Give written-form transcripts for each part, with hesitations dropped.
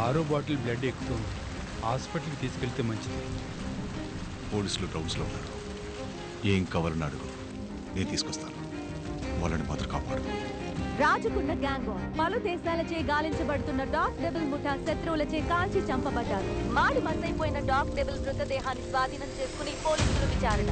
ఆరో bottle blood ఎక్కుతుంది. హాస్పిటల్కి తీసుకెళ్తే మంచిది. పోలీసులు రౌండ్స్లో ఉన్నారు. ఏం కవరని అడుగు, నేను తీసుకొస్తాను. వాళ్ళని మాత్రం కాపాడు. రాజుకున్న గ్యాంగ్ పలు దేశాలచే గాలించబడుతున్న డాగ్ డెవిల్ ముఠా శత్రువులచే కాల్చి చంపబడ్డారు. మాడి మసైపోయిన డాగ్ డెవిల్ మృతదేహాన్ని స్వాధీనం చేసుకుని పోలీసులు విచారణ.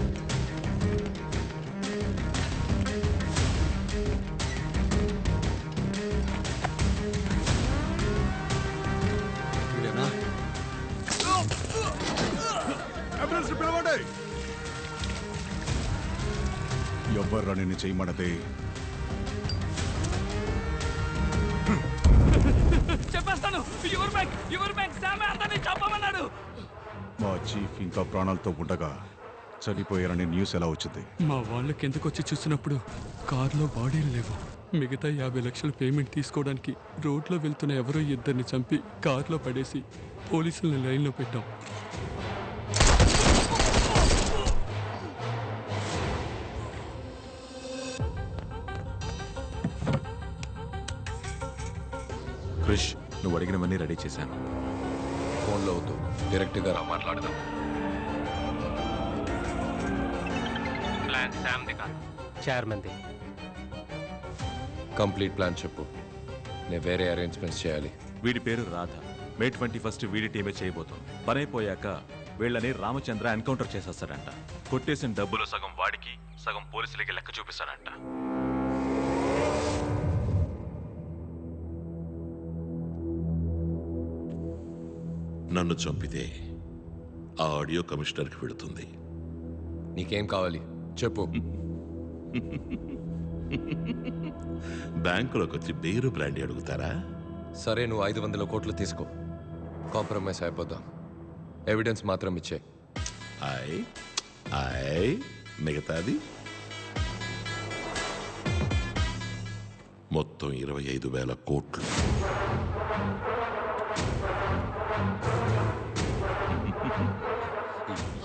ఎవ్వర్రా నిన్ను చేయమన్నదే? చెప్పేస్తాను. చెప్పమన్నాడు. మా చీఫ్ ఇంకా ప్రాణాలతో ఉండగా చనిపోయారని న్యూస్ ఎలా వచ్చింది? మా వాళ్ళకి ఎందుకు వచ్చి చూసినప్పుడు కారులో బాడీలు లేవు. మిగతా 50 లక్షలు పేమెంట్ తీసుకోవడానికి రోడ్లో వెళ్తున్న ఎవరో ఇద్దరిని చంపి కారులో పడేసి పోలీసుల్ని లైన్లో పెట్టాం. క్రిష్, నువ్వు అడిగినవన్నీ రెడీ చేశాను. ఫోన్లో వద్దు, డైరెక్ట్గా రా, మాట్లాడదాం. ప్లాన్ శామ్ది కాదు, చైర్మన్ది. కంప్లీట్ ప్లాన్ చెప్పు. నేను వేరే అరేంజ్మెంట్స్ చేయాలి. వీడి పేరు రాధ. May 21 వీడి టీమే చేయబోతుంది. పనైపోయాక వీళ్ళని రామచంద్ర ఎన్కౌంటర్ చేసేస్తాడంట. కొట్టేసిన డబ్బులు సగం వాడికి, సగం పోలీసులకి లెక్క చూపిస్తాడంట. నన్ను చంపితే ఆ ఆడియో కమిషనర్కి వెళుతుంది. నీకేం కావాలి చెప్పు. బ్యాంకులోకి వచ్చి బేరు బ్రాండీ అడుగుతారా? సరే, నువ్వు 500 కోట్లు తీసుకో. కాంప్రమైజ్ అయిపోదాం. ఎవిడెన్స్ మాత్రం ఇచ్చే. మిగతాది మొత్తం 25,000 కోట్లు.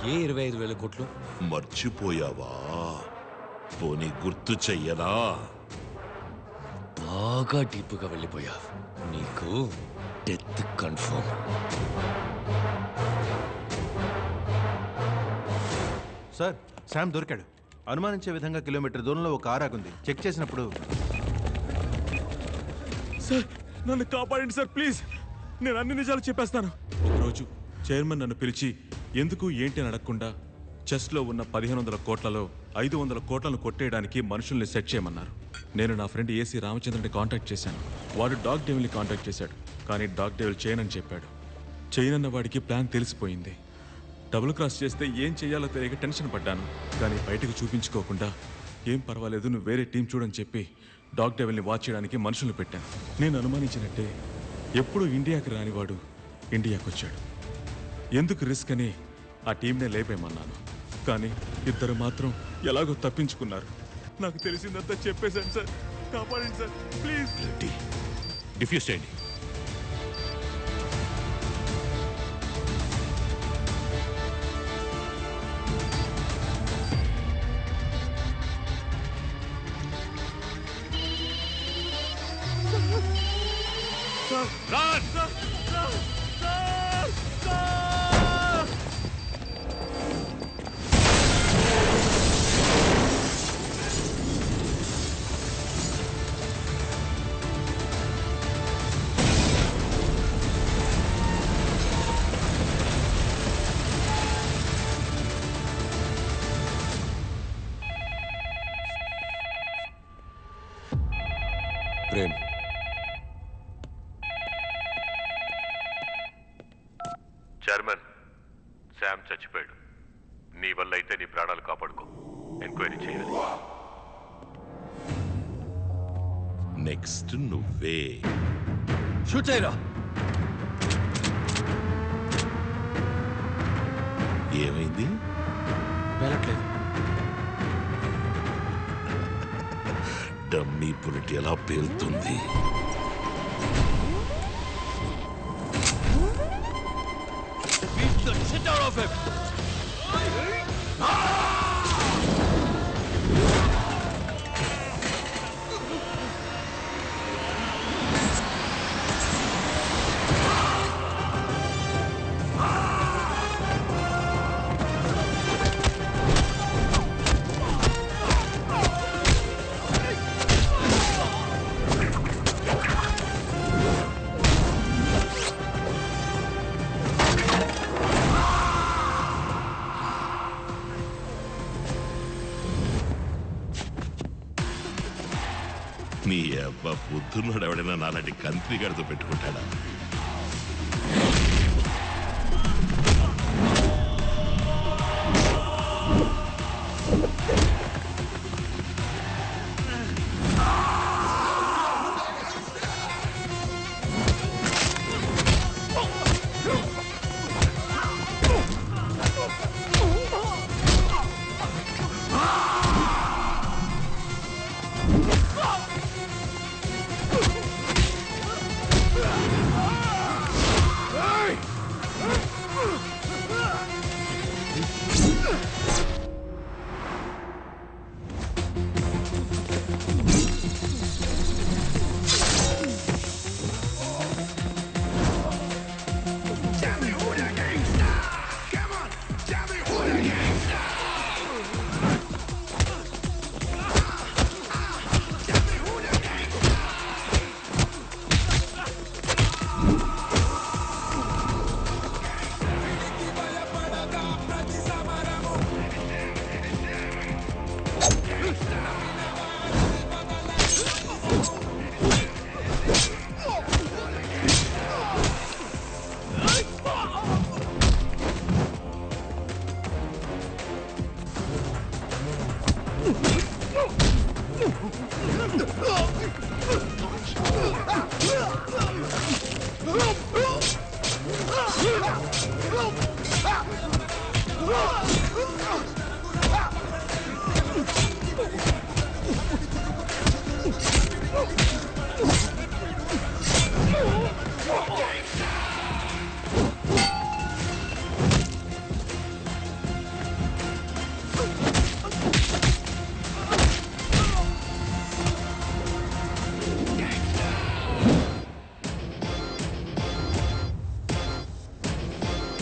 ఏ 25,000 కోట్లు? మర్చిపోయావా? పోనీ గుర్తు చెయ్యనా? బాగా డీప్గా వెళ్ళిపోయా. నీకు డెత్ కన్ఫర్మ్. సార్, శామ్ దొరికాడు. అనుమానించే విధంగా కిలోమీటర్ దూరంలో ఒక కారు ఆగుంది. చెక్ చేసినప్పుడు సార్, నన్ను కాపాడండి సార్, ప్లీజ్. నేను అన్ని నిజాలు చెప్పేస్తాను. ఒకరోజు చైర్మన్ నన్ను పిలిచి ఎందుకు ఏంటి అని అడగకుండా చెస్ట్లో ఉన్న 1500 కోట్లలో 500 కోట్లను కొట్టేయడానికి మనుషుల్ని సెట్ చేయమన్నారు. నేను నా ఫ్రెండ్ ఏసీ రామచంద్రని కాంటాక్ట్ చేశాను. వాడు డాగ్ డెవిల్ని కాంటాక్ట్ చేశాడు. కానీ డాగ్ డెవిల్ చైన్ అని చెప్పాడు. చైన్ అన్న వాడికి ప్లాన్ తెలిసిపోయింది. డబుల్ క్రాస్ చేస్తే ఏం చేయాలో తెలియక టెన్షన్ పడ్డాను. కానీ బయటకు చూపించుకోకుండా ఏం పర్వాలేదు, నువ్వు వేరే టీం చూడని చెప్పి డాగ్ డెవిల్ని వాచ్ చేయడానికి మనుషులు పెట్టాను. నేను అనుమానించినట్టే ఎప్పుడూ ఇండియాకి రానివాడు ఇండియాకి వచ్చాడు. ఎందుకు రిస్క్ అని ఆ టీంనే లేపేమన్నాను. కానీ ఇద్దరు మాత్రం ఎలాగో తప్పించుకున్నారు. నాకు తెలిసిందంతా చెప్పేశాను సార్, కాపాడండి సార్ ప్లీజ్. డిఫ్యూజ్ చేయండి. ప్రేమ్, చైర్మన్, శామ్ చచ్చిపోయాడు. నీ వల్ల అయితే నీ ప్రాణాలు కాపాడుకో. ఎంక్వైరీ చేయాలి. నెక్స్ట్ నువ్వే. షూట్ చేయరా. ఏమైంది? వెళ్ళట్లేదు. డమ్మీ బుల్లెట్ ఎలా పేలుతుంది? నీ అబ్బా బుద్ధున్నాడు ఎవడైనా నాలాంటి కంత్రి గడితో పెట్టుకుంటాడా?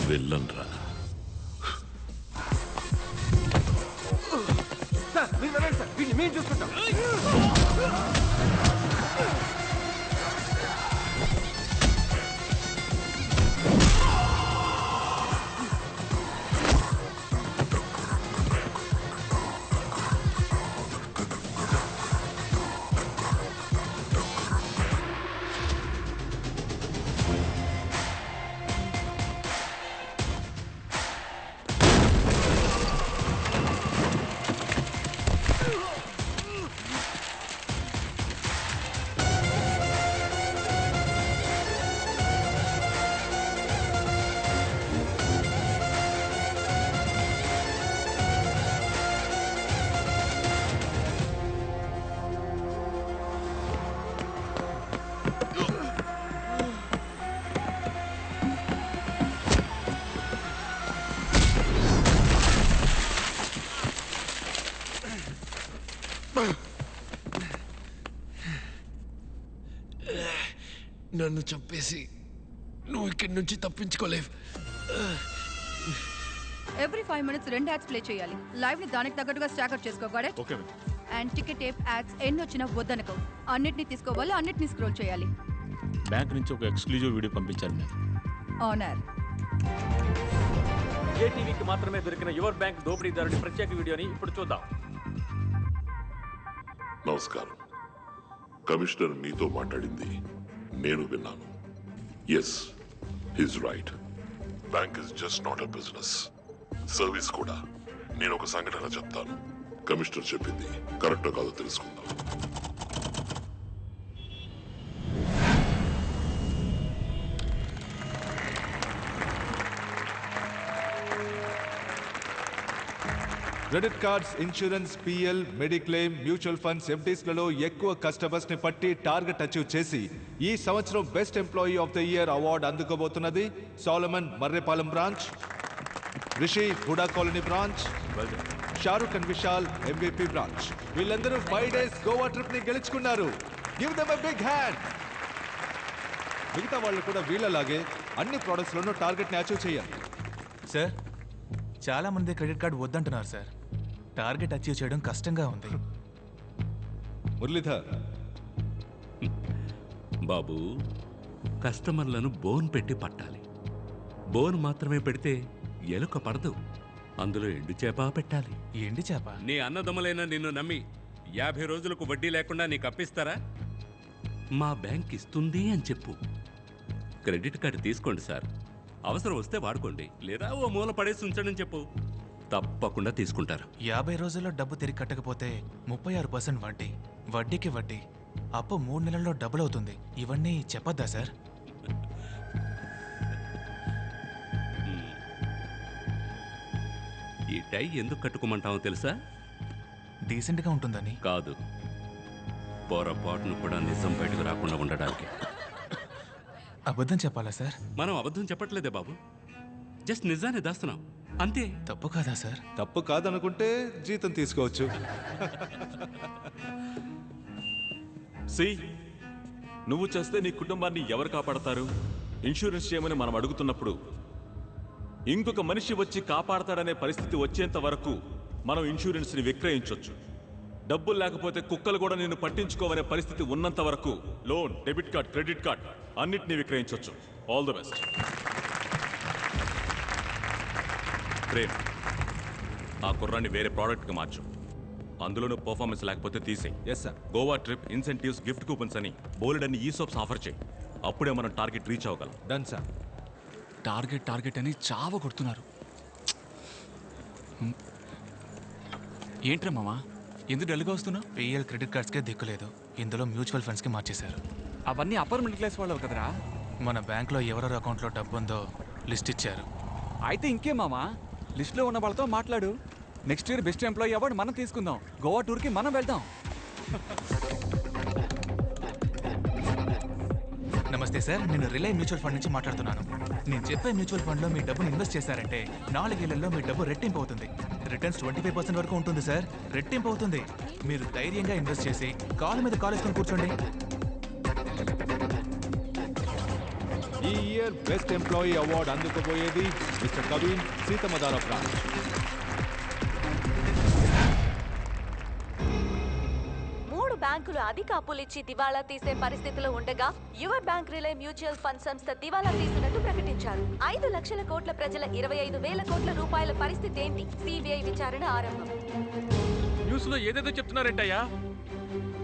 వెళ్ళండ్రా. నన్ను చంపేసి నువ్వు ఇక్కడి నుంచి తప్పించుకోలేవు. ఎవ్రీ 5 minutes 2 యాడ్స్ ప్లే చేయాలి. లైవ్ ని దానికి తగ్గట్టుగా స్టాకర్ చేసుకోవాలి. Okay and ticket tape ads ఎన్ని వచ్చినా వద్దనుకో. అన్నిటిని తీసుకోవాలి, అన్నిటిని స్క్రోల్ చేయాలి. బ్యాంక్ నుంచి ఒక ఎక్స్క్లూజివ్ వీడియో పంపించారు మ్యామ్. ఆనర్ ఏ టీవీకి మాత్రమే దొరికిన యువర్ బ్యాంక్ దోపిడీదారుడి ప్రత్యేక వీడియోని ఇప్పుడు చూద్దాం. నమస్కారం. కమిషనర్ మీతో మాట్లాడింది నేను విన్నాను. Yes, he's right. Bank is just not a business, service కూడా. నేను ఒక సంఘటన చెప్తాను. కమిషనర్ చెప్పింది కరెక్టో కాదో తెలుసుకుందాం. Credit cards, insurance, PL, mediclaim, mutual funds, ఎఫ్డీస్లలో ఎక్కువ కస్టమర్స్ ని పట్టి టార్గెట్ అచీవ్ చేసి ఈ సంవత్సరం best employee of the year award అందుకోబోతున్నది Solomon Marripalem branch, Rishi Huda colony branch, Shahrukh and Vishal MVP branch. వీళ్ళందరూ 5 days గోవా ట్రిప్ ని గెలుచుకున్నారు. Give them a big hand. మిగతా వాళ్ళు కూడా వీళ్ళలాగే అన్ని ప్రొడక్ట్స్ లోనూ టార్గెట్ ని అచీవ్ చేయాలి. సార్, చాలా మంది క్రెడిట్ కార్డు వద్దంటున్నారు సార్. టార్గెట్ అచీవ్ చేయడం కష్టంగా ఉంది. మురళీధర్ బాబు, కస్టమర్లను బోన్ పెట్టి పట్టాలి. బోన్ మాత్రమే పెడితే ఎలుక పడదు. అందులో ఎండు చేప పెట్టాలి. ఎండు చేప? నీ అన్నదమ్ములైన నిన్ను నమ్మి 50 రోజులకు వడ్డీ లేకుండా నీకు అప్పిస్తారా? మా బ్యాంక్ ఇస్తుంది అని చెప్పు. క్రెడిట్ కార్డు తీసుకోండి సార్, అవసరం వస్తే వాడుకోండి, లేదా ఓ మూల పడేసి ఉంచండి చెప్పు. తప్పకుండా తీసుకుంటారు. 50 రోజుల్లో డబ్బు తిరిగి కట్టకపోతే 36% వడ్డీ, వడ్డీకి వడ్డీ, అప్పు 3 నెలల్లో డబుల్ అవుతుంది. ఇవన్నీ చెప్పొద్దా సార్? ఈ టై ఎందుకు కట్టుకోమంటామో తెలుసా? డీసెంట్గా ఉంటుందని కాదు, పొరపాటును కూడా నిజం బయటకు రాకుండా ఉండడానికి. అబద్ధం చెప్పాలా సార్? మనం అబద్ధం చెప్పట్లేదే బాబు, జస్ట్ నిజాన్ని దాస్తున్నాం అంతే. తప్పు కాదా సార్? తప్పు కాదనుకుంటే జీతం తీసుకోవచ్చు. సి, నువ్వు చేస్తే నీ కుటుంబాన్ని ఎవరు కాపాడతారు? ఇన్సూరెన్స్ చేయమని మనం అడుగుతున్నప్పుడు ఇంకొక మనిషి వచ్చి కాపాడతాడనే పరిస్థితి వచ్చేంత వరకు మనం ఇన్సూరెన్స్ని విక్రయించవచ్చు. డబ్బులు లేకపోతే కుక్కలు కూడా నిన్ను పట్టించుకోవనే పరిస్థితి ఉన్నంత వరకు loan, debit card, credit card అన్నిటినీ విక్రయించవచ్చు. All the best. ప్రేమ్, ఆ కుర్రాన్ని వేరే ప్రోడక్ట్కి మార్చు. అందులోనూ పర్ఫార్మెన్స్ లేకపోతే తీసేయి. Yes sir. Goa trip, incentives, gift coupons అని బోలెడన్ని ఈసోప్స్ ఆఫర్ చేయి. అప్పుడే మనం టార్గెట్ రీచ్ అవ్వగలం. Done sir. టార్గెట్ అని చావ కొడుతున్నారు. ఏంట్రా మామా, ఎందుకు డల్గా వస్తున్నావు? పిఎల్ క్రెడిట్ కార్డ్స్కే దిక్కులేదు, ఇందులో మ్యూచువల్ ఫండ్స్కి మార్చేశారు. అవన్నీ అప్పర్ మిడిల్ క్లాస్ వాళ్ళవు కదరా. మన బ్యాంక్లో ఎవరెవరి అకౌంట్లో డబ్బు ఉందో లిస్ట్ ఇచ్చారు. అయితే ఇంకేం మామా, లిస్ట్లో ఉన్న వాళ్ళతో మాట్లాడు. Next year best employee award మనం తీసుకుందాం. గోవా టూర్కి మనం వెళ్దాం. నమస్తే సార్, నేను రిలే మ్యూచువల్ ఫండ్ నుంచి మాట్లాడుతున్నాను. నేను చెప్పే మ్యూచువల్ ఫండ్లో మీ డబ్బును ఇన్వెస్ట్ చేశారంటే 4 ఏళ్లలో మీ డబ్బు రెట్టింపు అవుతుంది. రిటర్న్స్ 25% వరకు ఉంటుంది సార్. రెట్టింపు అవుతుంది. మీరు ధైర్యంగా ఇన్వెస్ట్ చేసి కాలు మీద కాలు వేసుకొని కూర్చోండి. ఈ ఇయర్ బెస్ట్ ఎంప్లాయీ అవార్డు అందుకోబోయేది మిస్టర్ కవిన్, సీతమదార బ్రాంచ్. బ్యాంకులు అధిక అప్పులిచ్చి దివాళా తీసే పరిస్థితిలో ఉండగా యువర్ బ్యాంక్ రిలే మ్యూచువల్ ఫండ్ సంస్థ దివాళా తీసినట్టు ప్రకటించారు. 5 లక్షల కోట్ల ప్రజల 25,000 కోట్ల రూపాయల పరిస్థితి ఏంటి? సిబిఐ విచారణ ఆరంభం. న్యూస్ లో ఏదేదో చెప్తున్నారేంటయ్యా?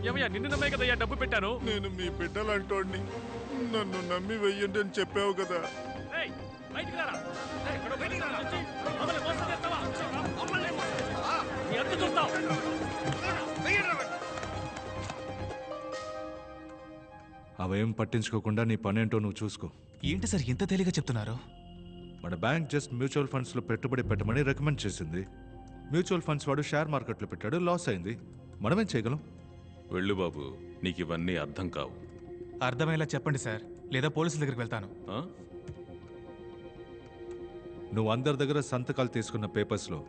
ఏమయ్యా, నిన్ను నమ్మే కదయ్యా డబ్బు పెట్టాను. నేను మీ బిడ్డలంటోడిని, నన్ను నమ్మి వెయ్యండి అని చెప్పావు కదా. అవేం పట్టించుకోకుండా నీ పనేంటో నువ్వు చూసుకో. ఏంటి సార్ ఇంత తేలిగా చెప్తున్నారు? మన బ్యాంక్ జస్ట్ మ్యూచువల్ ఫండ్స్లో పెట్టుబడి పెట్టమని రికమెండ్ చేసింది. మ్యూచువల్ ఫండ్స్ వాడు షేర్ మార్కెట్లో పెట్టాడు, లాస్ అయింది. మనమేం చేయగలం? వెళ్ళు బాబు, నీకు ఇవన్నీ అర్థం కావు. అర్థమయ్యేలా చెప్పండి సార్, లేదా పోలీసుల దగ్గరికి వెళ్తాను. నువ్వు అందరి దగ్గర సంతకాలు తీసుకున్న పేపర్స్లో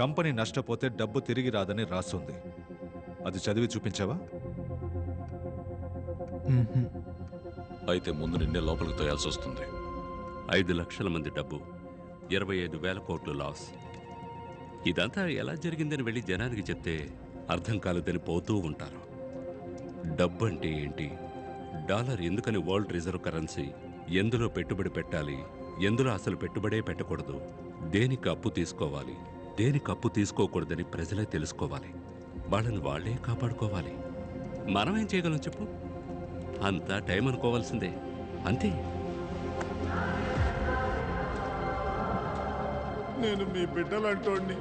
కంపెనీ నష్టపోతే డబ్బు తిరిగి రాదని రాస్తుంది. అది చదివి చూపించావా? అయితే ముందు నిన్నే లోపలికి తోయాల్సి వస్తుంది. 5 లక్షల మంది డబ్బు, 25,000 కోట్లు లాస్. ఇదంతా ఎలా జరిగిందని వెళ్ళి జనానికి చెప్తే అర్థం కాలేదని పోతూ ఉంటారు. డబ్బు అంటే ఏంటి, డాలర్ ఎందుకని వరల్డ్ రిజర్వ్ కరెన్సీ, ఎందులో పెట్టుబడి పెట్టాలి, ఎందులో అసలు పెట్టుబడే పెట్టకూడదు, దేనికి అప్పు తీసుకోవాలి, దేనికి అప్పు తీసుకోకూడదని ప్రజలే తెలుసుకోవాలి. వాళ్ళని వాళ్లే కాపాడుకోవాలి. మనమేం చేయగలం చెప్పు? అంతా టైం అనుకోవాల్సిందే, అంతే. నేను మీ బిడ్డలంటోడిని,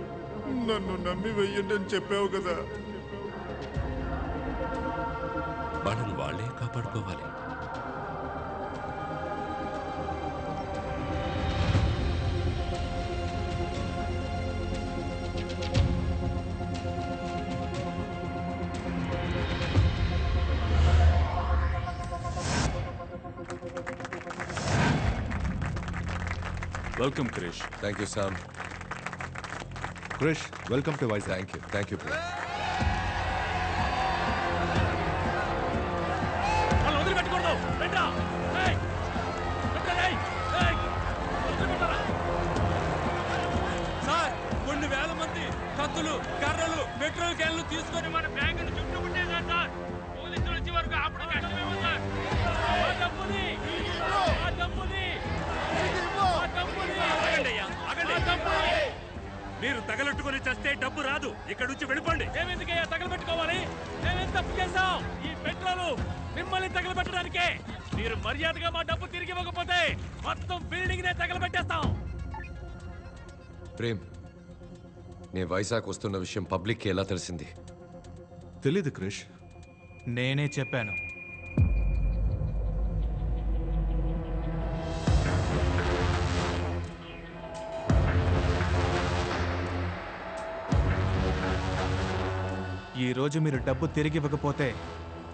నన్ను నమ్మి వెయ్యండి అని చెప్పావు కదా. వాళ్ళని వాళ్లే కాపాడుకోవాలి. Welcome Krish. Thank you Sam. Krish, welcome to Vizag. Thank you, thank you. Sir, కొన్ని వేల మంది కత్తులు, కర్రలు, పెట్రోల్ క్యాన్లు తీసుకొని మన బ్యాంకును చుట్టుముట్టేశారు సార్. పోలీసులు వచ్చే వరకు అప్పుడు కష్టమేమో సార్. మీరు తగలెట్టుకుని చస్తే డబ్బు రాదు. ఇక్కడ నుంచి వెళ్ళిపోండి. మేమెందుకయ్యా తగలబెట్టుకోవాలి? మేమేం తప్పు చేశాం? ఈ పెట్రోలు మిమ్మల్ని తగలబెట్టడానికే. మీరు మర్యాదగా మా డబ్బు తిరిగి ఇవ్వకపోతే మొత్తం బిల్డింగ్ నే తగలబెట్టేస్తాం. ప్రేమ్, నేను వైజాగ్ వస్తున్న విషయం పబ్లిక్కి ఎలా తెలిసింది? తెలీదు క్రిష్. నేనే చెప్పాను. ఈ రోజు మీరు డబ్బు తిరిగి ఇవ్వకపోతే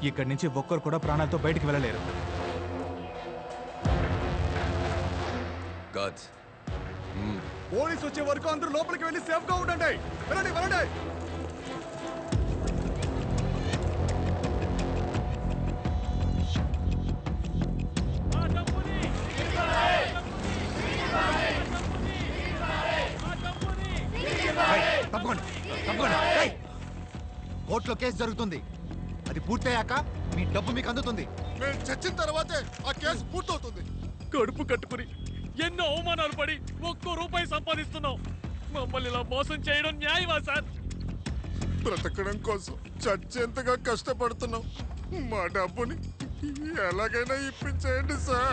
ఇక్కడి నుంచి ఒక్కరు కూడా ప్రాణాలతో బయటికి వెళ్ళలేరు. గాడ్స్, పోలీసు వచ్చే వరకు అందరూ లోపలికి వెళ్ళి సేఫ్ గా ఉండండి. వెళ్ళండి వెళ్ళండి. తప్పకుండా తప్పకుండా. కోర్టులో కేసు జరుగుతుంది. అది పూర్తయ్యాక మీ డబ్బు మీకు అందుతుంది. మేము చచ్చిన తర్వాతే ఆ కేసు పూర్తవుతుంది. కడుపు కట్టుకుని ఎన్నో అవమానాలు పడి ₹1 సంపాదిస్తున్నాం. మమ్మల్ని ఇలా మోసం చేయడం న్యాయమా సార్? బ్రతకడం కోసం చచ్చేంతగా కష్టపడుతున్నాం. మా డబ్బుని ఎలాగైనా ఇప్పించేయండి సార్.